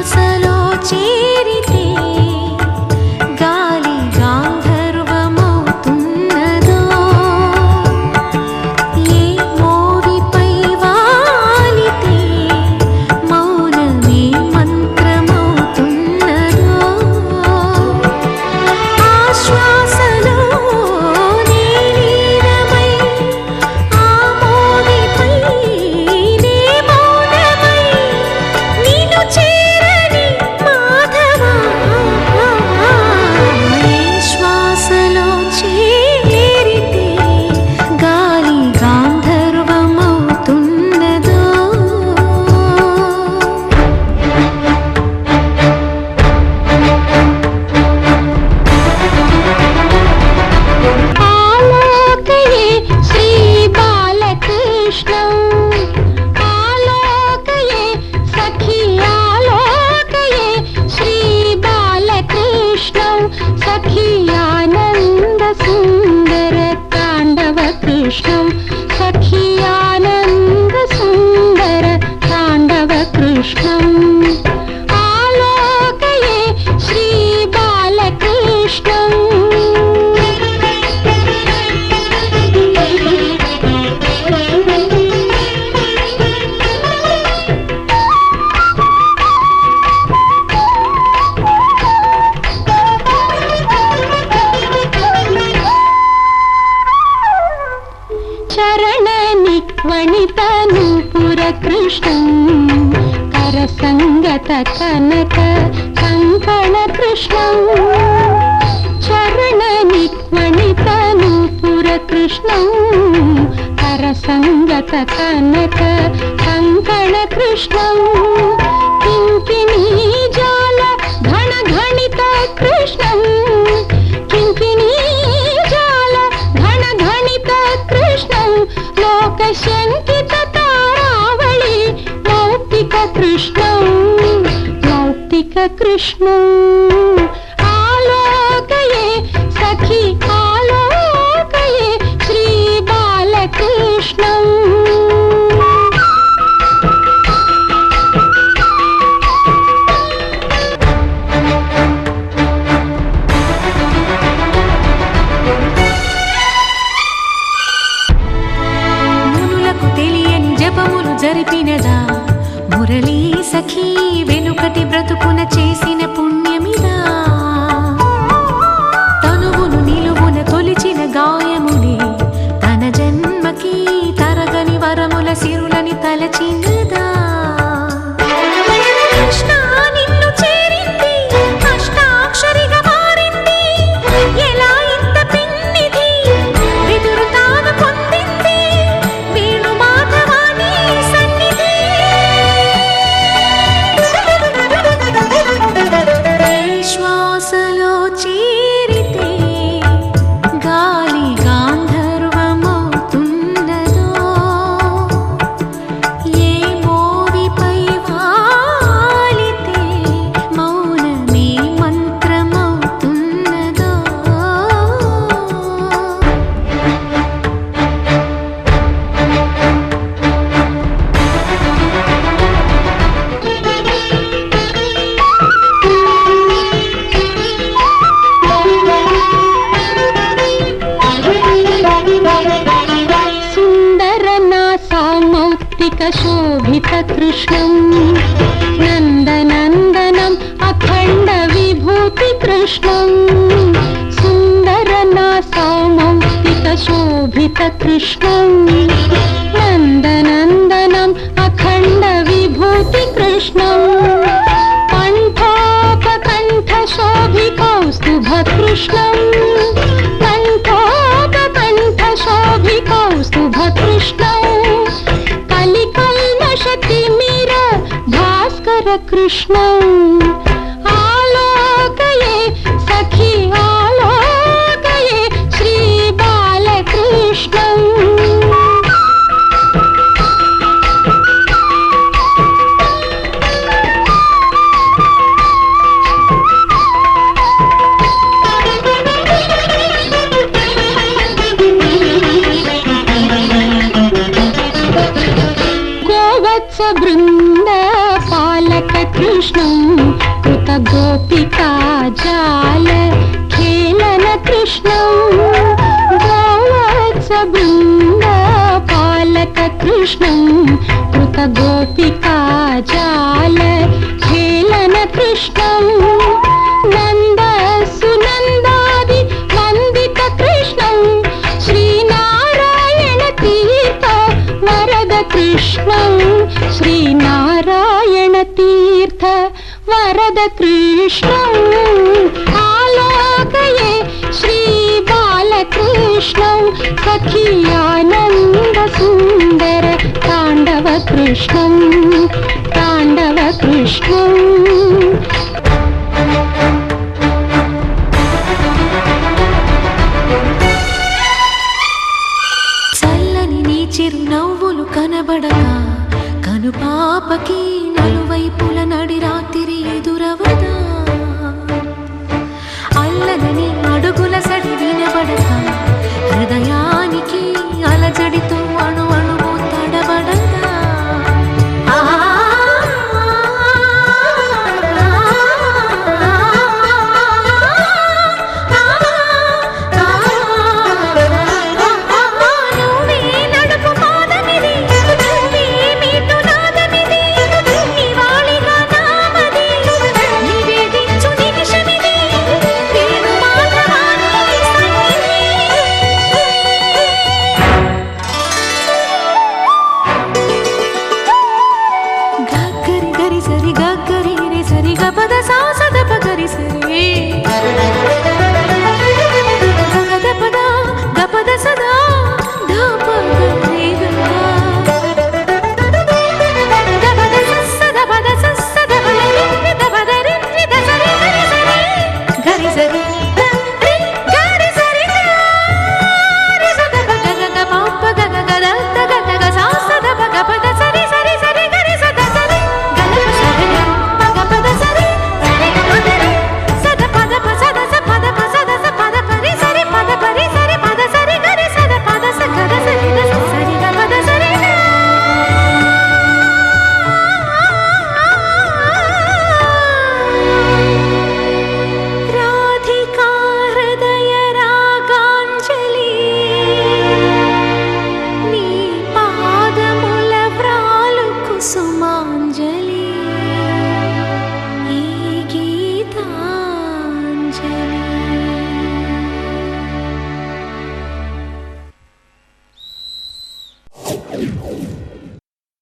శ్వాసలో చేరితే గాలి గాంధర్వమవుతున్నదో ఏ మోవిపై వాలితే మౌనమే మంత్రమవుతున్నదో ఆ శ్వాసలో నీలీనమై ఆ మోవిపై నే మౌనమై నిన్ను చేరని మాధవా ఏ శ్వాసలో చేరితే గాలి గాంధర్వమవుతున్నదో ఆలోకయే శ్రీ బాలకృష్ణం ఆలోకయే సఖీ ఆలోకయే శ్రీ బాలకృష్ణం సఖీ ఆనంద సుందర తాండవ కృష్ణం సఖీ ఆనంద సుందర తాండవ కృష్ణం ఆలోకయే శ్రీ బాలకృష్ణం చరణనిక్వణితనూపుర కృష్ణం కరసంగత కనక కంకణ కృష్ణం చరణనిక్వణితనూపుర కృష్ణం కరసంగత కనక కంకణ కృష్ణం కింకిణీ జాల ఘన ఘణిత కృష్ణం కింకిణీ జాల ఘన ఘణిత కృష్ణం లోకశంకిత తారావళి మౌక్తిక కృష్ణం మౌక్తిక కృష్ణం ఆలోకయే సఖీ ఆలోకయే శ్రీ బాలకృష్ణం మునులకు తెలియని జపములు జరిపినదా మురళీ సఖీ వెనుకటి బ్రతుకున చేసిన పుణ్యమిదా తనువును నిలువున తొలిచిన గాయములే తన జన్మకి తరగని వరముల సిరులని తలచినదా కృష్ణ నిన్ను చేరింది అష్టాక్షరిగా మారింది ఎలా ఇంత పిన్నిది వెదురు తాను పొందింది వేణు మాధవాని సన్నిధి ఏ శ్వాసలో చేరితే గాలి గాంధర్వమవుతున్నదో ఏ మోవిపై వాలితే మౌనమే మంత్రమవుతున్నదో సుందరనాసామౌక్తిక శోభిత కృష్ణం నందనందనం అఖండ విభూతి కృష్ణం సుందరనాసామౌక్తిక శోభిత కృష్ణం నందనందనం అఖండ విభూతి కృష్ణం కంఠోపకంఠ శోభి కౌస్తుభ కృష్ణం కంఠోపకంఠ శోభి కౌస్తుభ కృష్ణం కలికల్మషతిమిర భాస్కర కృష్ణం ఆలోకయే సఖీ ఆలోకయే శ్రీ బాలకృష్ణం బృంద పాలక कृष्णं कृतगोपिका जाल खेलन कृष्णं गोवत्सवृन्द पालक कृष्णं कृतगोपिका जाल खेलन कृष्णं नन्द सुनन्दादि वन्दित कृष्णं श्रीनारायण तीर्थ वरद कृष्णं श्रीनारायण तीर्थ वरद कृष्णं आलोकये श्रीबालकृष्णं सखी आनन्द सुन्दर ताण्डव कृष्णं